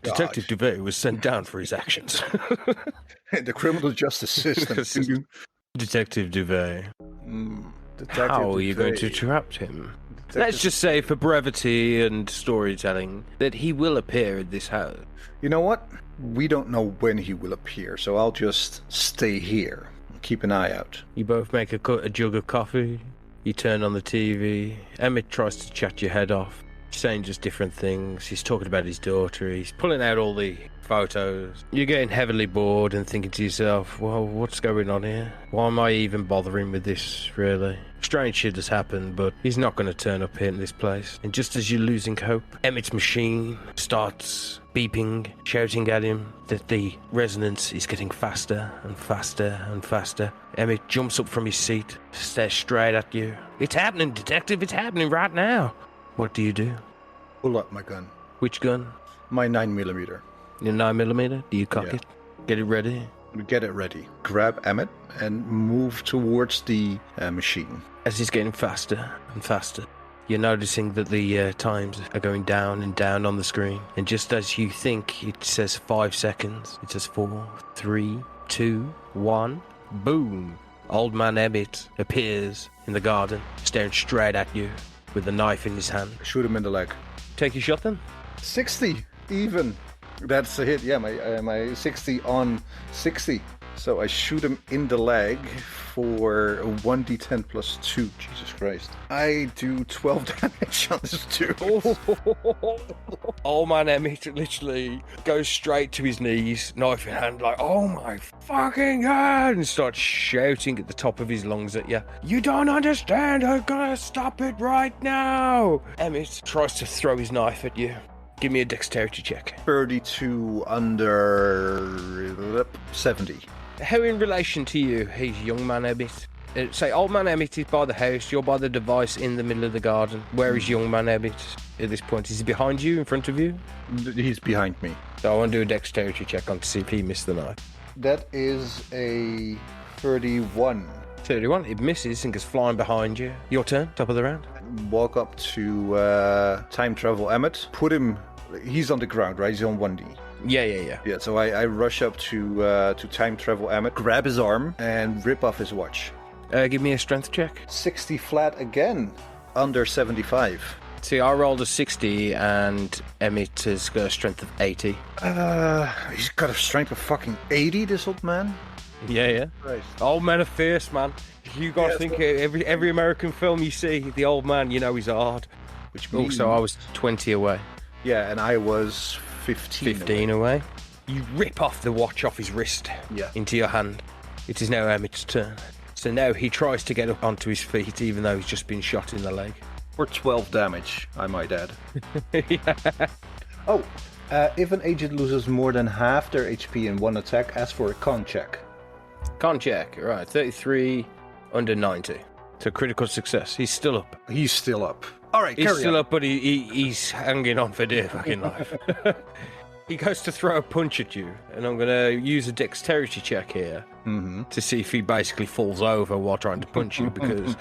Detective Duvet was sent down for his actions. The criminal justice system. Detective Duvet. Detective How are you going to Duvet. trap him? Let's just say, for brevity and storytelling, that he will appear at this house. You know what? We don't know when he will appear, so I'll just stay here and keep an eye out. You both make a jug of coffee. You turn on the TV. Emmett tries to chat your head off, saying just different things. He's talking about his daughter. He's pulling out all the photos. You're getting heavily bored and thinking to yourself, well, what's going on here? Why am I even bothering with this, really? Strange shit has happened, but he's not going to turn up here in this place. And just as you're losing hope, Emmett's machine starts beeping, shouting at him that the resonance is getting faster and faster and faster. Emmett jumps up from his seat, stares straight at you. It's happening, detective. It's happening right now. What do you do? Pull up my gun. Which gun? My 9mm. Your 9mm? Do you cock it? Get it ready? Get it ready. Grab Emmett and move towards the machine. As he's getting faster and faster, you're noticing that the times are going down and down on the screen. And just as you think it says 5 seconds, it says 4, 3, 2, 1. Boom! Old man Emmett appears in the garden, staring straight at you with a knife in his hand. Shoot him in the leg. Take your shot then. 60 even. That's a hit. Yeah, my 60 on 60. So I shoot him in the leg for a 1d10 plus 2. Jesus Christ. I do 12 damage on this dude. Old man Emmett literally goes straight to his knees, knife in hand, like, oh my fucking god, and starts shouting at the top of his lungs at you. You don't understand, I'm gonna stop it right now. Emmett tries to throw his knife at you. Give me a dexterity check. 32 under 70. How in relation to you, he's young man Emmett? Say old man Emmett is by the house, you're by the device in the middle of the garden. Where is young man Emmett at this point? Is he behind you, in front of you? He's behind me. So I want to do a dexterity check on to see if he missed the knife. That is a 31. 31, it misses and goes flying behind you. Your turn, top of the round. Walk up to time travel Emmett. Put him... He's on the ground, right? He's on 1D. Yeah. Yeah, so I rush up to time travel Emmett, grab his arm, and rip off his watch. Give me a strength check. 60 flat again, under 75. See, I rolled a 60 and Emmett has got a strength of 80. He's got a strength of fucking 80, this old man. Yeah. Christ. Old men are fierce, man. You got to think every American film you see, the old man, he's hard. Which Oh, means... so I was 20 away. Yeah, and I was 15. 15 away. You rip off the watch off his wrist into your hand. It is now Emmett's turn. So now he tries to get up onto his feet, even though he's just been shot in the leg. For 12 damage, I might add. Yeah. Oh, if an agent loses more than half their HP in one attack, ask for a con check. Con check. Right, 33 under 90. So critical success. He's still up. He's still up. All right, He's still up, but he's hanging on for dear fucking life. He goes to throw a punch at you, and I'm going to use a dexterity check here to see if he basically falls over while trying to punch you, because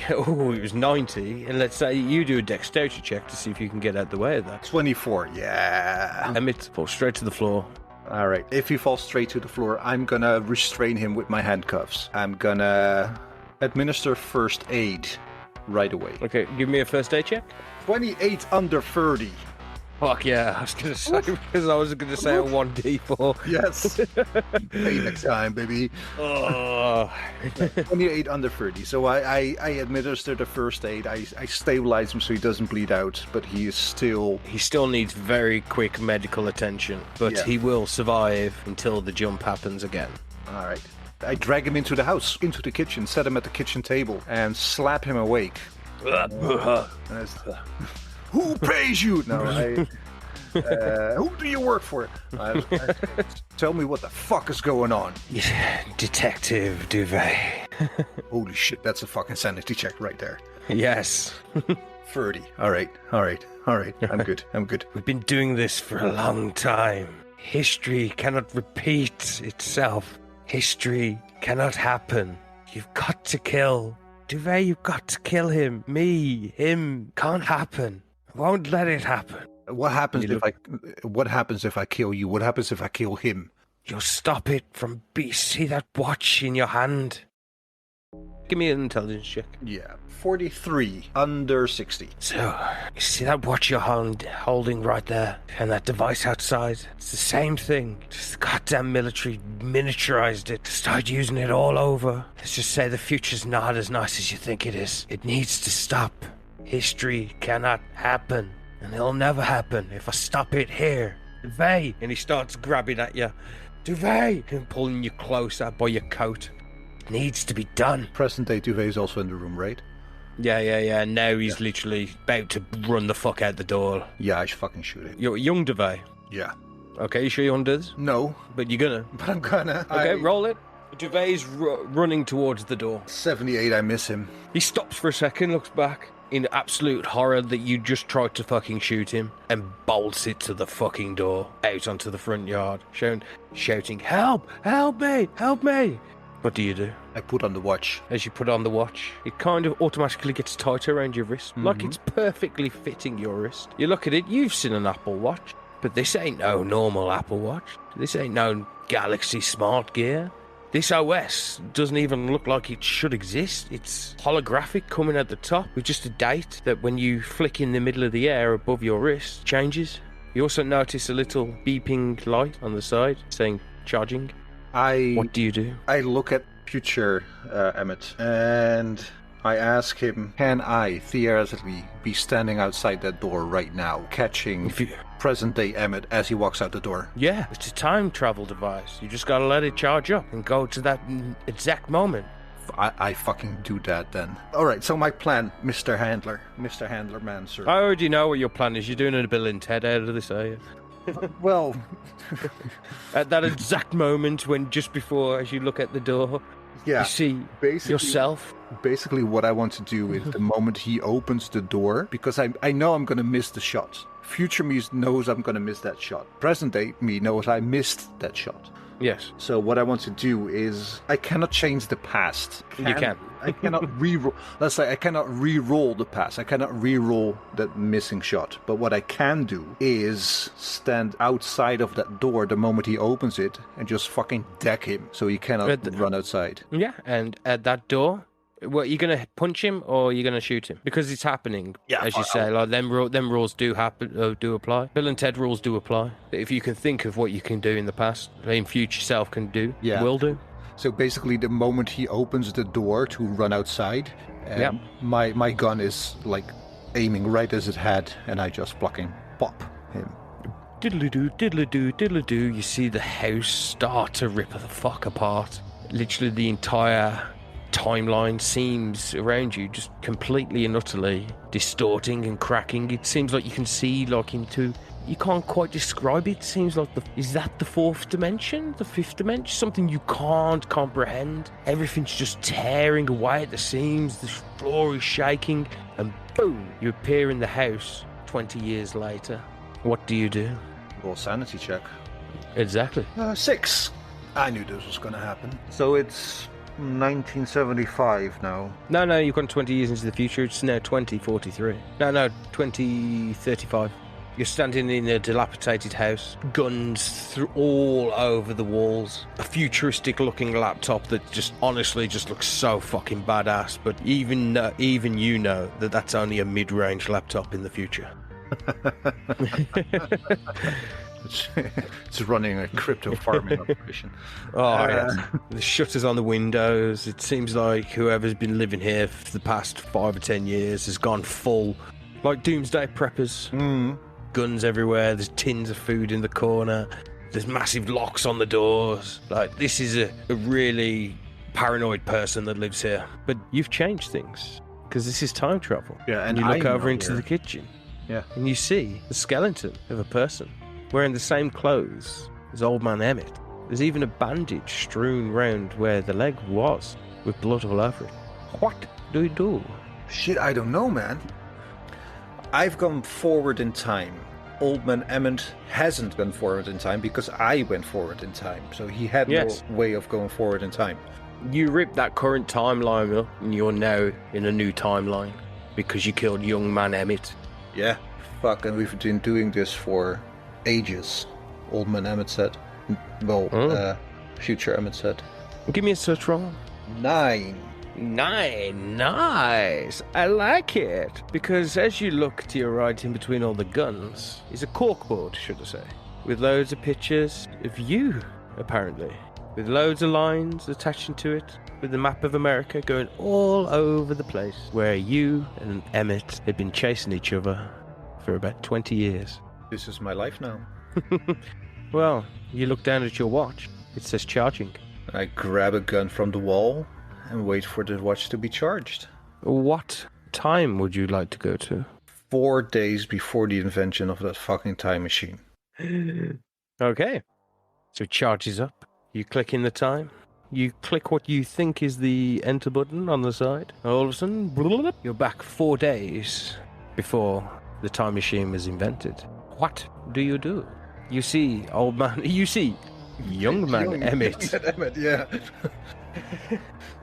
it was 90, and let's say you do a dexterity check to see if you can get out the way of that. 24, yeah. Emmett falls straight to the floor. All right, if he falls straight to the floor, I'm going to restrain him with my handcuffs. I'm going to administer first aid right away. Okay, give me a first aid check. 28 under 30. Fuck yeah, I was going to say, because I was going to say a 1d4. Yes. Hey, next time, baby. Oh. 28 under 30. So I administer the first aid. I stabilize him so he doesn't bleed out, but he is still... He still needs very quick medical attention, but he will survive until the jump happens again. All right. I drag him into the house, into the kitchen, set him at the kitchen table, and slap him awake. Who pays you? No, who do you work for? Tell me what the fuck is going on. Detective Duvet. Holy shit, that's a fucking sanity check right there. Yes. 30. All right. I'm good. We've been doing this for a long time. History cannot repeat itself. History cannot happen. You've got to kill. Duvet, you've got to kill him. Me, him. Can't happen. I won't let it happen. What happens if I kill you? What happens if I kill him? You'll stop it from see that watch in your hand. Give me an intelligence check. Yeah. 43 under 60. So, you see that watch you're holding right there? And that device outside? It's the same thing. Just the goddamn military miniaturized it. Start using it all over. Let's just say the future's not as nice as you think it is. It needs to stop. History cannot happen. And it'll never happen if I stop it here. Duvet! And he starts grabbing at you. Duvet! And pulling you closer by your coat. It needs to be done. Present day Duvet is also in the room, right? Yeah. Now he's literally about to run the fuck out the door. Yeah, I should fucking shoot him. You're young Duvet. Yeah. Okay, you sure you want to do this? No. But you're gonna. But I'm gonna. Okay, roll it. Duvet's running towards the door. 78, I miss him. He stops for a second, looks back in absolute horror that you just tried to fucking shoot him, and bolts it to the fucking door, out onto the front yard, shouting, "Help! Help me! Help me!" What do you do? I put on the watch. As you put on the watch, it kind of automatically gets tighter around your wrist, like it's perfectly fitting your wrist. You look at it, you've seen an Apple Watch, but this ain't no normal Apple Watch. This ain't no Galaxy Smart Gear. This OS doesn't even look like it should exist. It's holographic coming at the top with just a date that when you flick in the middle of the air above your wrist changes. You also notice a little beeping light on the side saying charging. What do you do? I look at future Emmett and I ask him, can I theoretically be standing outside that door right now, catching present day Emmett as he walks out the door? Yeah, it's a time travel device. You just gotta let it charge up and go to that exact moment. I fucking do that then. Alright, so my plan, Mr. Handler man, sir. I already know what your plan is. You're doing a Bill and Ted out of this, are you? Well... At that exact moment when just before, as you look at the door, you see yourself. Basically what I want to do is the moment he opens the door, because I know I'm going to miss the shot. Future me knows I'm going to miss that shot. Present day me knows I missed that shot. Yes. So what I want to do is, I cannot change the past. You can. I cannot re-roll. Let's say I cannot re-roll the past. I cannot re-roll that missing shot. But what I can do is stand outside of that door the moment he opens it and just fucking deck him so he cannot run outside. Yeah, and at that door, what, you're gonna punch him or you're gonna shoot him? Because it's happening, as you say. Like them rules do happen, do apply. Bill and Ted rules do apply. If you can think of what you can do in the past, in future self can do, will do. So basically, the moment he opens the door to run outside, my gun is like aiming right as it had, and I just fucking pop him. Diddly-doo, diddly-doo, diddly-doo. You see the house start to rip the fuck apart. Literally the entire timeline seems around you just completely and utterly distorting and cracking. It seems like you can see like into... You can't quite describe it. It seems like is that the fourth dimension? The fifth dimension? Something you can't comprehend. Everything's just tearing away at the seams. The floor is shaking. And boom, you appear in the house 20 years later. What do you do? Roll sanity check. Exactly. 6. I knew this was going to happen. So it's 1975 now. No, you've gone 20 years into the future. It's now 2043. No, 2035. You're standing in a dilapidated house, guns all over the walls, a futuristic-looking laptop that just honestly just looks so fucking badass. But even you know that that's only a mid-range laptop in the future. It's running a crypto farming operation. Yes. The shutters on the windows. It seems like whoever's been living here for the past 5 or 10 years has gone full, like doomsday preppers. Guns everywhere. There's tins of food in the corner. There's massive locks on the doors. Like, this is a really paranoid person that lives here. But you've changed things because this is time travel. Yeah, and you look over into here. the kitchen. Yeah, and you see the skeleton of a person wearing the same clothes as Old Man Emmett. There's even a bandage strewn round where the leg was, with blood all over it. What do you do? Shit, I don't know, man. I've gone forward in time. Old Man Emmett hasn't gone forward in time because I went forward in time. So he had no way of going forward in time. You rip that current timeline up and you're now in a new timeline because you killed young man Emmett. Yeah, fuck, and we've been doing this for ages, Old Man Emmett said. Well, future Emmett said. Give me a search roll. 9. Nice. I like it. Because as you look to your right in between all the guns is a corkboard, should I say, with loads of pictures of you, apparently. With loads of lines attaching to it, with the map of America going all over the place, where you and Emmett had been chasing each other for about 20 years. This is my life now. Well, you look down at your watch. It says charging. I grab a gun from the wall and wait for the watch to be charged. What time would you like to go to? 4 days before the invention of that fucking time machine. Okay. So it charges up. You click in the time. You click what you think is the enter button on the side. All of a sudden, you're back 4 days before the time machine was invented. What do? You see young man Emmett. Emmett, yeah.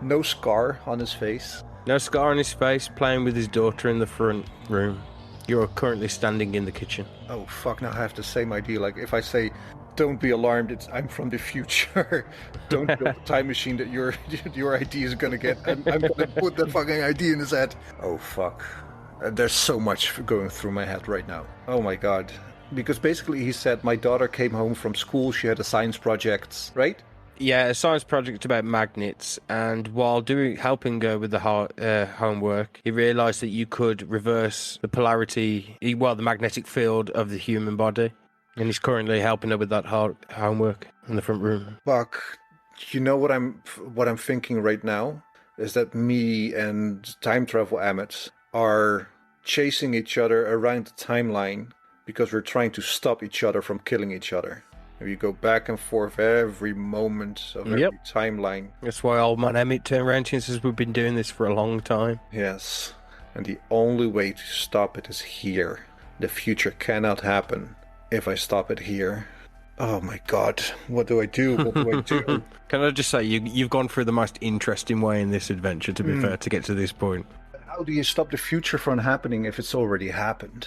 No scar on his face. No scar on his face, playing with his daughter in the front room. You're currently standing in the kitchen. Oh, fuck, now I have to say my deal. Like, if I say, don't be alarmed, I'm from the future. Don't build a time machine that your ID is going to get. I'm going to put that fucking ID in his head. Oh, fuck. There's so much going through my head right now. Oh, my God. Because basically he said, my daughter came home from school, she had a science project, right? Yeah, a science project about magnets, and while helping her with the homework, he realised that you could reverse the polarity, the magnetic field of the human body, and he's currently helping her with that homework in the front room. Fuck, you know what I'm thinking right now is that me and time travel Emmett are chasing each other around the timeline because we're trying to stop each other from killing each other. We go back and forth every moment of every timeline. That's why Old Man Emmett turned around to you and says, we've been doing this for a long time. Yes. And the only way to stop it is here. The future cannot happen if I stop it here. Oh my God. What do I do? What do I do? Can I just say, you've gone through the most interesting way in this adventure, to be fair, to get to this point. How do you stop the future from happening if it's already happened?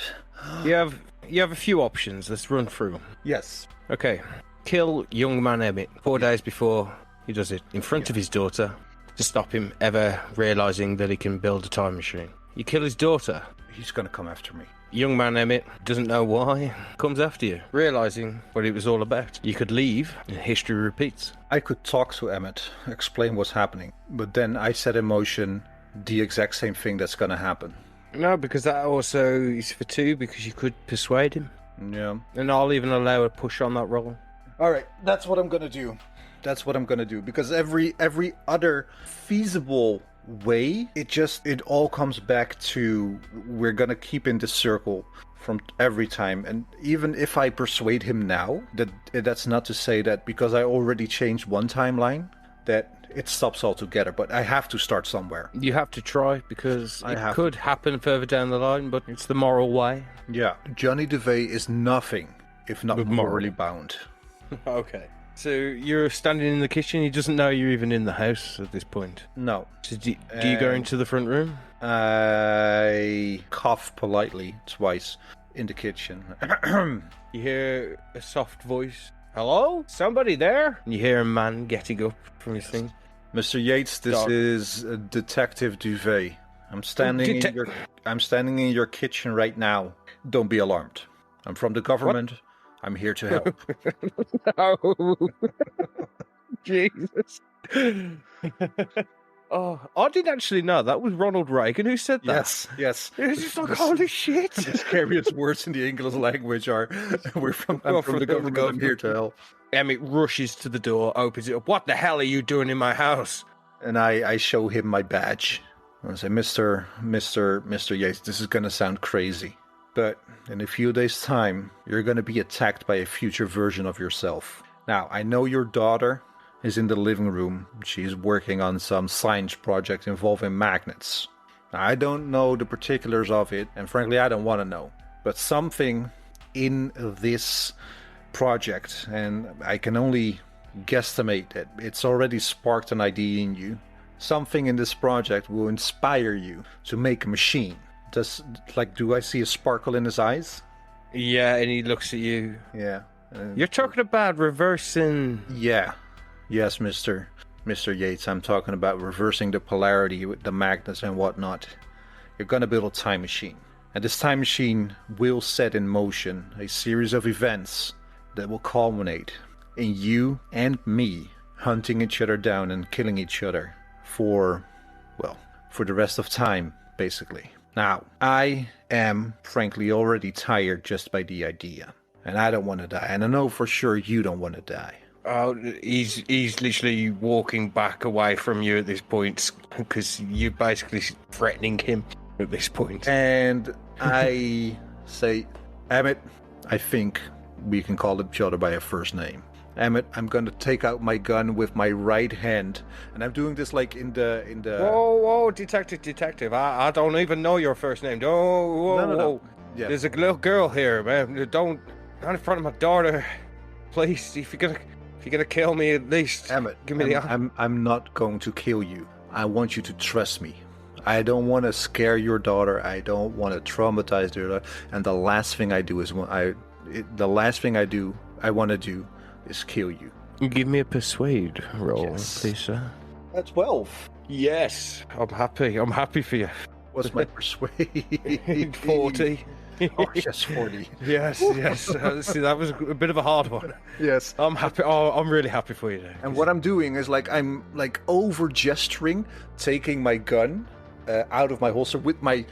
You have a few options. Let's run through. Yes. Okay, kill young man Emmett 4 days before he does it in front of his daughter to stop him ever realising that he can build a time machine. You kill his daughter. He's going to come after me. Young man Emmett doesn't know why, comes after you, realizing what it was all about. You could leave, and history repeats. I could talk to Emmett, explain what's happening, but then I set in motion the exact same thing that's gonna happen. No, because that also is for two, because you could persuade him. Yeah. And I'll even allow a push on that roll. Alright, that's what I'm gonna do. Because every other feasible way, it all comes back to we're gonna keep in this circle from every time. And even if I persuade him now, that's not to say that because I already changed one timeline, that it stops altogether. But I have to start somewhere. You have to try, because it could happen further down the line, but it's the moral way. Yeah, Johnny Duvet is nothing if not morally bound. Okay. So you're standing in the kitchen, he doesn't know you're even in the house at this point? No. So do you go into the front room? I cough politely twice in the kitchen. You hear a soft voice. Hello? Somebody there? And you hear a man getting up from his thing. Mr. Yates, this is Detective Duvet. I'm standing in your kitchen right now. Don't be alarmed. I'm from the government. What? I'm here to help. No. Jesus. Oh, I didn't actually know. That was Ronald Reagan who said that. Yes. It's just like, holy shit. The scariest words in the English language are, I'm from the government, I'm here to help. Emmett rushes to the door, opens it up. What the hell are you doing in my house? And I show him my badge. I say, Mr. Yates, this is going to sound crazy, but in a few days' time, you're going to be attacked by a future version of yourself. Now, I know your daughter is in the living room. She's working on some science project involving magnets. Now, I don't know the particulars of it, and frankly, I don't want to know. But something in this project, and I can only guesstimate that it's already sparked an idea in you. Something in this project will inspire you to make a machine. Do I see a sparkle in his eyes? Yeah, and he looks at you. Yeah. You're talking about reversing... Yeah. Yes, Mr. Yates, I'm talking about reversing the polarity with the magnets and whatnot. You're going to build a time machine. And this time machine will set in motion a series of events that will culminate in you and me hunting each other down and killing each other for the rest of time, basically. Now, I am, frankly, already tired just by the idea. And I don't want to die. And I know for sure you don't want to die. Oh, he's literally walking back away from you at this point, because you're basically threatening him at this point. And I say, Emmett, I think we can call each other by a first name. Emmett, I'm going to take out my gun with my right hand, and I'm doing this like in the. Whoa, detective! I don't even know your first name. Whoa. Yeah. There's a little girl here, man. Not in front of my daughter, please. If you're gonna kill me, at least Emmett, give me the. I'm not going to kill you. I want you to trust me. I don't want to scare your daughter. I don't want to traumatize your daughter. And the last thing I want to do is kill you. Give me a persuade roll, please, sir. That's 12. Yes, I'm happy for you. What's my persuade? 40. Oh, yes, 40. Yes. See, that was a bit of a hard one. Yes. I'm happy. Oh, I'm really happy for you. And what I'm doing is I'm over gesturing, taking my gun out of my holster with my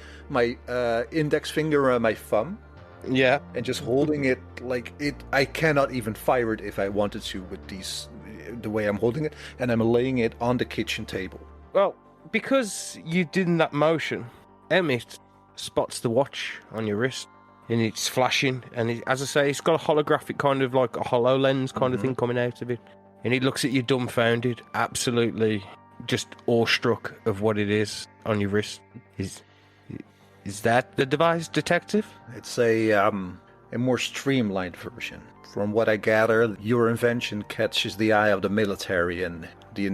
index finger and my thumb. Yeah. And just holding it I cannot even fire it if I wanted to with the way I'm holding it, and I'm laying it on the kitchen table. Well, because you did in that motion, Emmett spots the watch on your wrist, and it's flashing, and as I say, it's got a holographic kind of like a HoloLens kind of thing coming out of it, and he looks at you dumbfounded, absolutely just awestruck of what it is on your wrist. Is that the device, detective? It's a more streamlined version. From what I gather, your invention catches the eye of the military, and the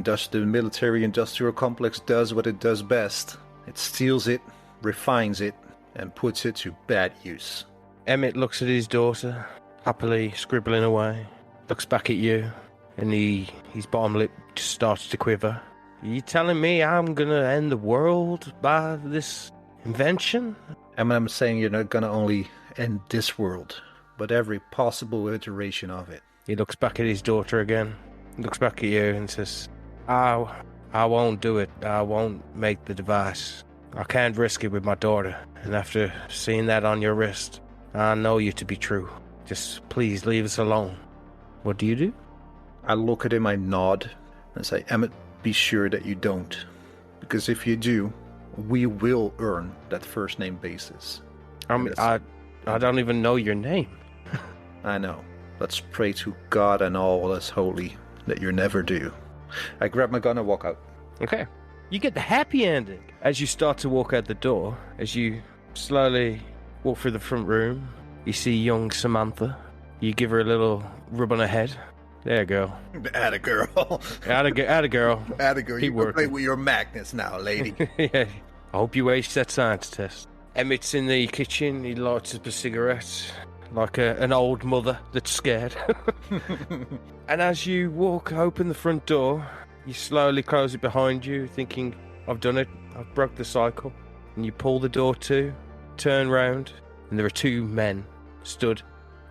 military-industrial complex does what it does best. It steals it, refines it, and puts it to bad use. Emmett looks at his daughter, happily scribbling away, looks back at you, and his bottom lip just starts to quiver. Are you telling me I'm gonna end the world by this invention? And I'm saying you're not gonna only end this world, but every possible iteration of it. He looks back at his daughter again, looks back at you and says, I won't do it. I won't make the device. I can't risk it with my daughter. And after seeing that on your wrist, I know you to be true. Just please leave us alone. What do you do? I look at him, I nod, and say, Emmett, be sure that you don't. Because if you do, we will earn that first name basis. I don't even know your name. I know. Let's pray to God and all that's holy that you never do. I grab my gun and walk out. Okay. You get the happy ending. As you start to walk out the door, as you slowly walk through the front room, you see young Samantha. You give her a little rub on her head. There, girl. Atta girl. Atta girl. Atta girl. You can play with your magnets now, lady. Yeah. I hope you ace that science test. Emmett's in the kitchen. He lights up a cigarette, like an old mother that's scared. And as you open the front door, you slowly close it behind you, thinking, I've done it. I've broke the cycle. And you pull the door to, turn round, and there are two men stood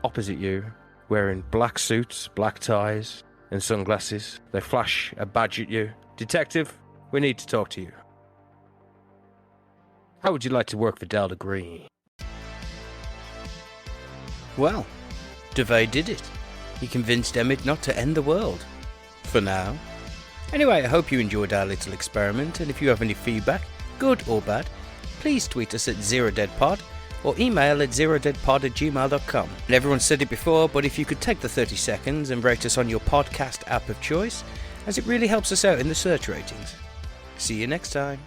opposite you, wearing black suits, black ties, and sunglasses. They flash a badge at you. Detective, we need to talk to you. How would you like to work for Delta Green? Well, Duvet did it. He convinced Emmett not to end the world. For now. Anyway, I hope you enjoyed our little experiment, and if you have any feedback, good or bad, please tweet us at ZeroDeadPod or email at zerodeadpod@gmail.com. And everyone said it before, but if you could take the 30 seconds and rate us on your podcast app of choice, as it really helps us out in the search ratings. See you next time.